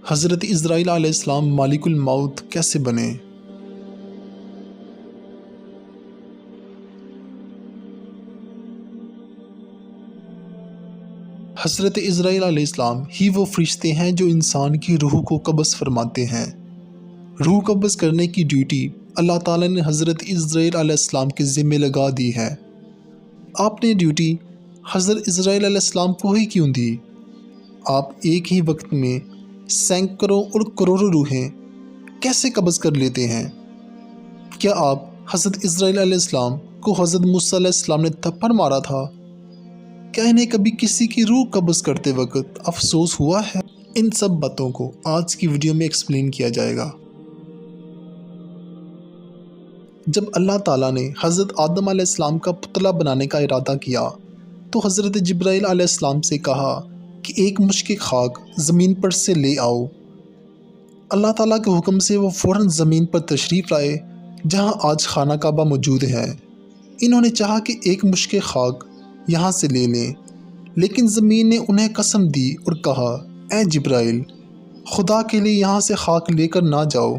حضرت عزرائیل علیہ السلام مالک الموت کیسے بنے؟ حضرت عزرائیل علیہ السلام ہی وہ فرشتے ہیں جو انسان کی روح کو قبض فرماتے ہیں۔ روح قبض کرنے کی ڈیوٹی اللہ تعالیٰ نے حضرت عزرائیل علیہ السلام کے ذمہ لگا دی ہے۔ آپ نے ڈیوٹی حضرت عزرائیل علیہ السلام کو ہی کیوں دی؟ آپ ایک ہی وقت میں سینکڑوں اور کروڑوں روحیں کیسے قبض کر لیتے ہیں؟ کیا آپ حضرت عزرائیل علیہ السلام کو حضرت موسیٰ علیہ السلام نے تھپڑ مارا تھا؟ کیا انہیں کبھی کسی کی روح قبض کرتے وقت افسوس ہوا ہے؟ ان سب باتوں کو آج کی ویڈیو میں ایکسپلین کیا جائے گا۔ جب اللہ تعالیٰ نے حضرت آدم علیہ السلام کا پتلا بنانے کا ارادہ کیا تو حضرت جبرائیل علیہ السلام سے کہا کہ ایک مشک خاک زمین پر سے لے آؤ۔ اللہ تعالیٰ کے حکم سے وہ فوراً زمین پر تشریف لائے جہاں آج خانہ کعبہ موجود ہے۔ انہوں نے چاہا کہ ایک مشک خاک یہاں سے لے لیں، لیکن زمین نے انہیں قسم دی اور کہا، اے جبرائیل، خدا کے لیے یہاں سے خاک لے کر نہ جاؤ۔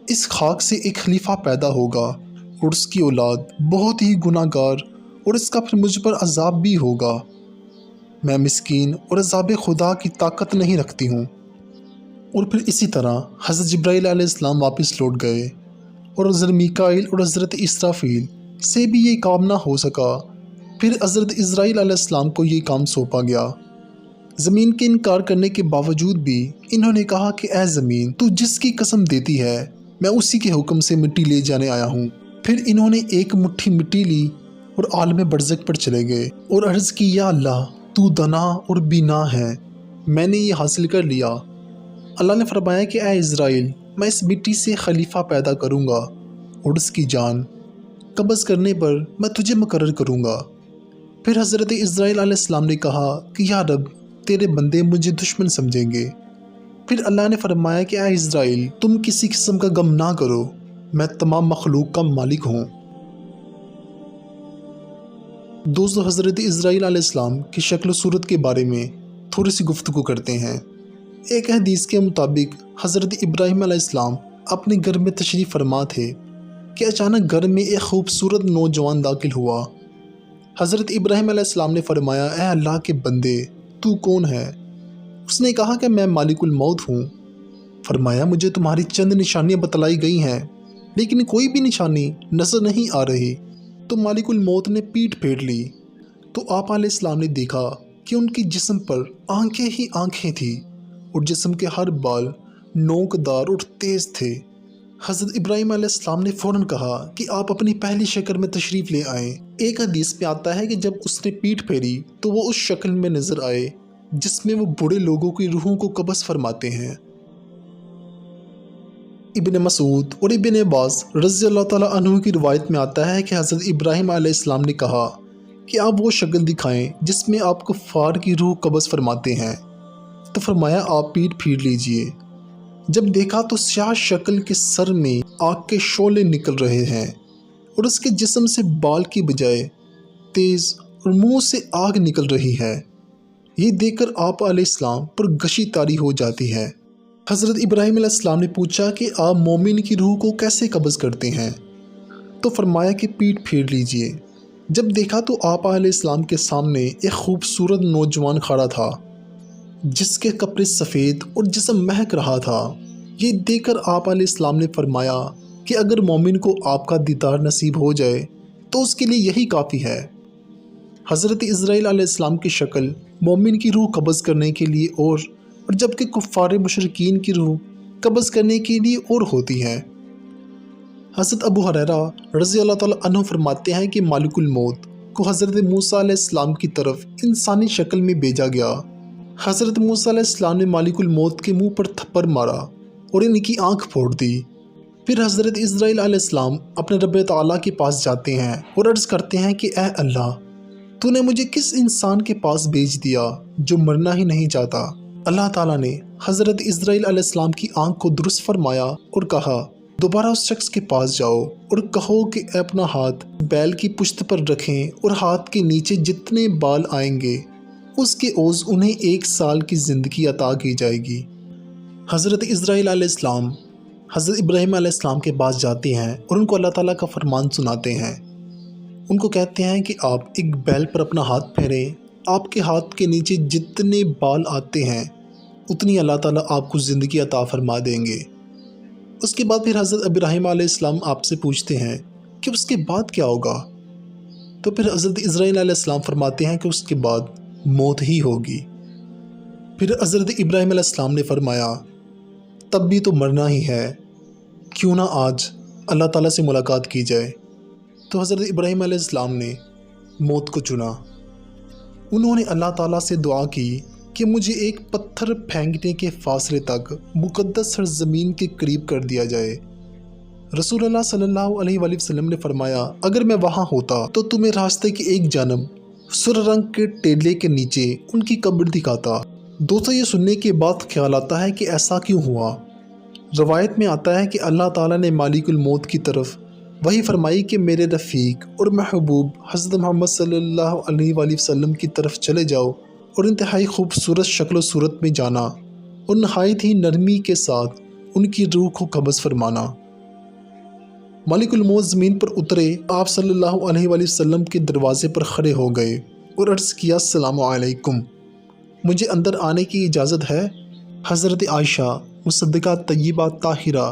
اس خاک سے ایک خلیفہ پیدا ہوگا اور اس کی اولاد بہت ہی گناہ گار اور اس کا پھر مجھ پر عذاب بھی ہوگا۔ میں مسکین اور عذاب خدا کی طاقت نہیں رکھتی ہوں۔ اور پھر اسی طرح حضرت جبرائیل علیہ السلام واپس لوٹ گئے اور حضرت میکائیل اور حضرت اسرافیل سے بھی یہ کام نہ ہو سکا۔ پھر حضرت عزرائیل علیہ السلام کو یہ کام سونپا گیا۔ زمین کے انکار کرنے کے باوجود بھی انہوں نے کہا کہ اے زمین، تو جس کی قسم دیتی ہے میں اسی کے حکم سے مٹی لے جانے آیا ہوں۔ پھر انہوں نے ایک مٹھی مٹی لی اور عالم برزخ پر چلے گئے اور عرض کی، یا اللہ، تو دانا اور بینا ہے، میں نے یہ حاصل کر لیا۔ اللہ نے فرمایا کہ اے عزرائیل، میں اس مٹی سے خلیفہ پیدا کروں گا اور اس کی جان قبض کرنے پر میں تجھے مقرر کروں گا۔ پھر حضرت عزرائیل علیہ السلام نے کہا کہ یا رب، تیرے بندے مجھے دشمن سمجھیں گے۔ پھر اللہ نے فرمایا کہ اے عزرائیل، تم کسی قسم کا غم نہ کرو، میں تمام مخلوق کا مالک ہوں۔ دوستو، حضرت عزرائیل علیہ السلام کی شکل و صورت کے بارے میں تھوڑی سی گفتگو کرتے ہیں۔ ایک حدیث کے مطابق حضرت ابراہیم علیہ السلام اپنے گھر میں تشریف فرما تھے کہ اچانک گھر میں ایک خوبصورت نوجوان داخل ہوا۔ حضرت ابراہیم علیہ السلام نے فرمایا، اے اللہ کے بندے، تو کون ہے؟ اس نے کہا کہ میں مالک الموت ہوں۔ فرمایا، مجھے تمہاری چند نشانیاں بتلائی گئی ہیں لیکن کوئی بھی نشانی نظر نہیں آ رہی۔ تو مالک الموت نے پیٹھ پھیر لی تو آپ علیہ السلام نے دیکھا کہ ان کی جسم پر آنکھیں ہی آنکھیں تھیں اور جسم کے ہر بال نوکدار اور تیز تھے۔ حضرت ابراہیم علیہ السلام نے فوراً کہا کہ آپ اپنی پہلی شکل میں تشریف لے آئیں۔ ایک حدیث میں آتا ہے کہ جب اس نے پیٹھ پھیری تو وہ اس شکل میں نظر آئے جس میں وہ بڑے لوگوں کی روحوں کو قبض فرماتے ہیں۔ ابن مسعود اور ابن عباس رضی اللہ تعالیٰ عنہ کی روایت میں آتا ہے کہ حضرت ابراہیم علیہ السلام نے کہا کہ آپ وہ شکل دکھائیں جس میں آپ کفار کی روح قبض فرماتے ہیں۔ تو فرمایا، آپ پیٹھ پھیر لیجئے۔ جب دیکھا تو سیاہ شکل کے سر میں آگ کے شعلے نکل رہے ہیں اور اس کے جسم سے بال کی بجائے تیز اور منہ سے آگ نکل رہی ہے۔ یہ دیکھ کر آپ علیہ السلام پر غشی طاری ہو جاتی ہے۔ حضرت ابراہیم علیہ السلام نے پوچھا کہ آپ مومن کی روح کو کیسے قبض کرتے ہیں؟ تو فرمایا کہ پیٹھ پھیر لیجئے۔ جب دیکھا تو آپ علیہ السلام کے سامنے ایک خوبصورت نوجوان کھڑا تھا جس کے کپڑے سفید اور جسم مہک رہا تھا۔ یہ دیکھ کر آپ علیہ السلام نے فرمایا کہ اگر مومن کو آپ کا دیدار نصیب ہو جائے تو اس کے لیے یہی کافی ہے۔ حضرت عزرائیل علیہ السلام کی شکل مومن کی روح قبض کرنے کے لیے اور جبکہ کفار مشرکین کی روح قبض کرنے کے لیے اور ہوتی ہے۔ حضرت ابو ہریرہ رضی اللہ تعالیٰ عنہ فرماتے ہیں کہ مالک الموت کو حضرت موسیٰ علیہ السلام کی طرف انسانی شکل میں بھیجا گیا۔ حضرت موسیٰ علیہ السلام نے مالک الموت کے منہ پر تھپڑ مارا اور ان کی آنکھ پھوڑ دی۔ پھر حضرت عزرائیل علیہ السلام اپنے رب تعالیٰ کے پاس جاتے ہیں اور عرض کرتے ہیں کہ اے اللہ، تو نے مجھے کس انسان کے پاس بھیج دیا جو مرنا ہی نہیں چاہتا؟ اللہ تعالیٰ نے حضرت عزرائیل علیہ السلام کی آنکھ کو درست فرمایا اور کہا، دوبارہ اس شخص کے پاس جاؤ اور کہو کہ اپنا ہاتھ بیل کی پشت پر رکھیں اور ہاتھ کے نیچے جتنے بال آئیں گے اس کے عوض انہیں 1 سال کی زندگی عطا کی جائے گی۔ حضرت اسرائیل علیہ السلام حضرت ابراہیم علیہ السلام کے پاس جاتے ہیں اور ان کو اللہ تعالیٰ کا فرمان سناتے ہیں۔ ان کو کہتے ہیں کہ آپ ایک بیل پر اپنا ہاتھ پھیریں، آپ کے ہاتھ کے نیچے جتنے بال آتے ہیں اتنی اللہ تعالیٰ آپ کو زندگی عطا فرما دیں گے۔ اس کے بعد پھر حضرت ابراہیم علیہ السلام آپ سے پوچھتے ہیں کہ اس کے بعد کیا ہوگا؟ تو پھر حضرت اسرائیل علیہ السلام فرماتے ہیں کہ اس کے بعد موت ہی ہوگی۔ پھر حضرت ابراہیم علیہ السلام نے فرمایا تب بھی تو مرنا ہی ہے، کیوں نہ آج اللہ تعالیٰ سے ملاقات کی جائے۔ تو حضرت ابراہیم علیہ السلام نے موت کو چنا۔ انہوں نے اللہ تعالیٰ سے دعا کی کہ مجھے ایک پتھر پھینکنے کے فاصلے تک مقدس سرزمین کے قریب کر دیا جائے۔ رسول اللہ صلی اللہ علیہ وآلہ وسلم نے فرمایا اگر میں وہاں ہوتا تو تمہیں راستے کی ایک جانب سر رنگ کے ٹیلے کے نیچے ان کی قبر دکھاتا۔ دوستو یہ سننے کے بعد خیال آتا ہے کہ ایسا کیوں ہوا؟ روایت میں آتا ہے کہ اللہ تعالیٰ نے مالک الموت کی طرف وہی فرمائی کہ میرے رفیق اور محبوب حضرت محمد صلی اللہ علیہ وآلہ وسلم کی طرف چلے جاؤ اور انتہائی خوبصورت شکل و صورت میں جانا اور نہایت ہی نرمی کے ساتھ ان کی روح کو قبض فرمانا۔ مالک الموت زمین پر اترے، آپ صلی اللہ علیہ وآلہ وسلم کے دروازے پر کھڑے ہو گئے اور عرض کیا السلام علیکم، مجھے اندر آنے کی اجازت ہے؟ حضرت عائشہ مصدقہ طیبہ طاہرہ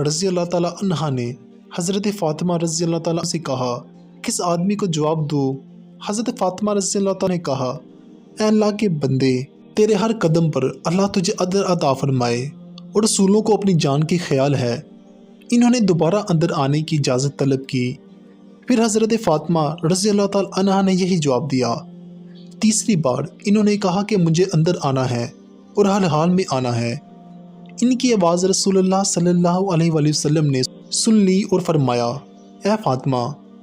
رضی اللہ تعالیٰ عنہا نے حضرت فاطمہ رضی اللہ تعالیٰ سے کہا کس آدمی کو جواب دو؟ حضرت فاطمہ رضی اللہ تعالیٰ نے کہا اے اللہ کے بندے، تیرے ہر قدم پر اللہ تجھے اجر عطا فرمائے اور رسولوں کو اپنی جان کی خیال ہے۔ انہوں نے دوبارہ اندر آنے کی اجازت طلب کی۔ پھر حضرت فاطمہ رضی اللہ تعالیٰ عنہا نے یہی جواب دیا۔ تیسری بار انہوں نے کہا کہ مجھے اندر آنا ہے اور حال حال میں آنا ہے۔ ان کی آواز رسول اللہ صلی اللہ علیہ وآلہ وسلم نے سن لی اور فرمایا اے فاطمہ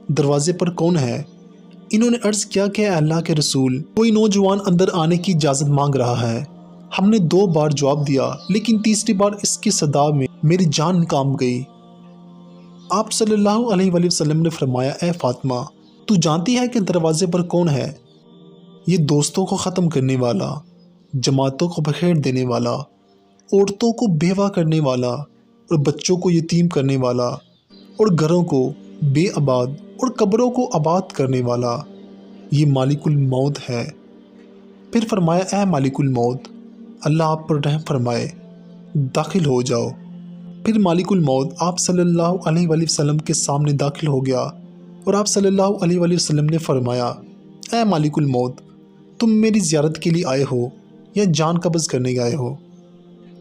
دروازے پر کون ہے؟ انہوں نے عرض کیا کہ اے اللہ کے رسول، کوئی نوجوان اندر آنے کی اجازت مانگ رہا ہے۔ ہم نے 2 بار جواب دیا لیکن تیسری بار اس کی صدا میں میری جان کام گئی۔ آپ صلی اللہ علیہ وآلہ وسلم نے فرمایا اے فاطمہ تو جانتی ہے کہ دروازے پر کون ہے؟ یہ دوستوں کو ختم کرنے والا، جماعتوں کو بکھیر دینے والا، عورتوں کو بیوہ کرنے والا اور بچوں کو یتیم کرنے والا اور گھروں کو بے آباد اور قبروں کو آباد کرنے والا، یہ مالک الموت ہے۔ پھر فرمایا اے مالک الموت، اللہ آپ پر رحم فرمائے، داخل ہو جاؤ۔ پھر مالک الموت آپ صلی اللہ علیہ وآلہ وسلم کے سامنے داخل ہو گیا اور آپ صلی اللہ علیہ وآلہ وسلم نے فرمایا اے مالک الموت، تم میری زیارت کے لیے آئے ہو یا جان قبض کرنے آئے ہو؟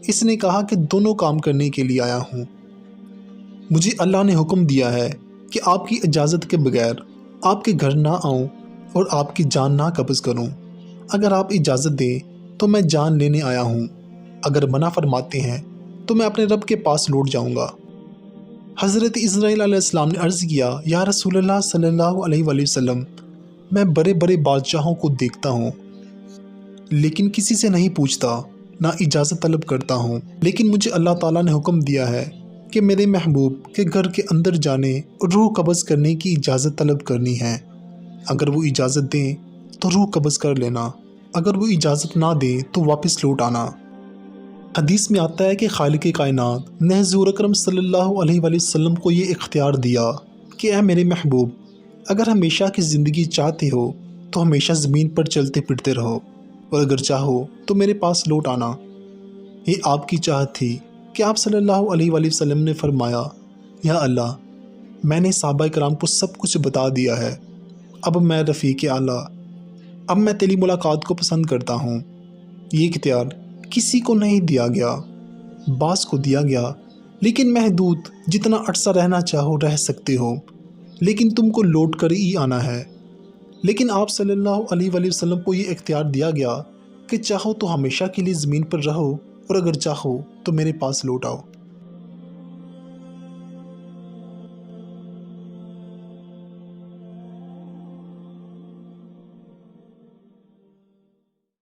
اس نے کہا کہ دونوں کام کرنے کے لیے آیا ہوں۔ مجھے اللہ نے حکم دیا ہے کہ آپ کی اجازت کے بغیر آپ کے گھر نہ آؤں اور آپ کی جان نہ قبض کروں۔ اگر آپ اجازت دیں تو میں جان لینے آیا ہوں، اگر منع فرماتے ہیں تو میں اپنے رب کے پاس لوٹ جاؤں گا۔ حضرت اسرائیل علیہ السلام نے عرض کیا یا رسول اللہ صلی اللہ علیہ وآلہ وسلم، میں بڑے بڑے بادشاہوں کو دیکھتا ہوں لیکن کسی سے نہیں پوچھتا، نہ اجازت طلب کرتا ہوں، لیکن مجھے اللہ تعالیٰ نے حکم دیا ہے کہ میرے محبوب کے گھر کے اندر جانے اور روح قبض کرنے کی اجازت طلب کرنی ہے۔ اگر وہ اجازت دیں تو روح قبض کر لینا، اگر وہ اجازت نہ دیں تو واپس لوٹ آنا۔ حدیث میں آتا ہے کہ خالق کائنات نے حضور اکرم صلی اللہ علیہ وآلہ وسلم کو یہ اختیار دیا کہ اے میرے محبوب، اگر ہمیشہ کی زندگی چاہتے ہو تو ہمیشہ زمین پر چلتے پھرتے رہو، اور اگر چاہو تو میرے پاس لوٹ آنا۔ یہ آپ کی چاہت تھی کہ آپ صلی اللہ علیہ وآلہ وسلم نے فرمایا یا اللہ، میں نے صحابہ کرام کو سب کچھ بتا دیا ہے، اب میں رفیق اعلیٰ، اب میں تیری ملاقات کو پسند کرتا ہوں۔ یہ اختیار کسی کو نہیں دیا گیا، بعض کو دیا گیا، لیکن محدود، جتنا عرصہ رہنا چاہو رہ سکتے ہو، لیکن تم کو لوٹ کر ہی آنا ہے۔ لیکن آپ صلی اللہ علیہ وآلہ وسلم کو یہ اختیار دیا گیا کہ چاہو تو ہمیشہ کے لیے زمین پر رہو اور اگر چاہو تو میرے پاس لوٹ آؤ۔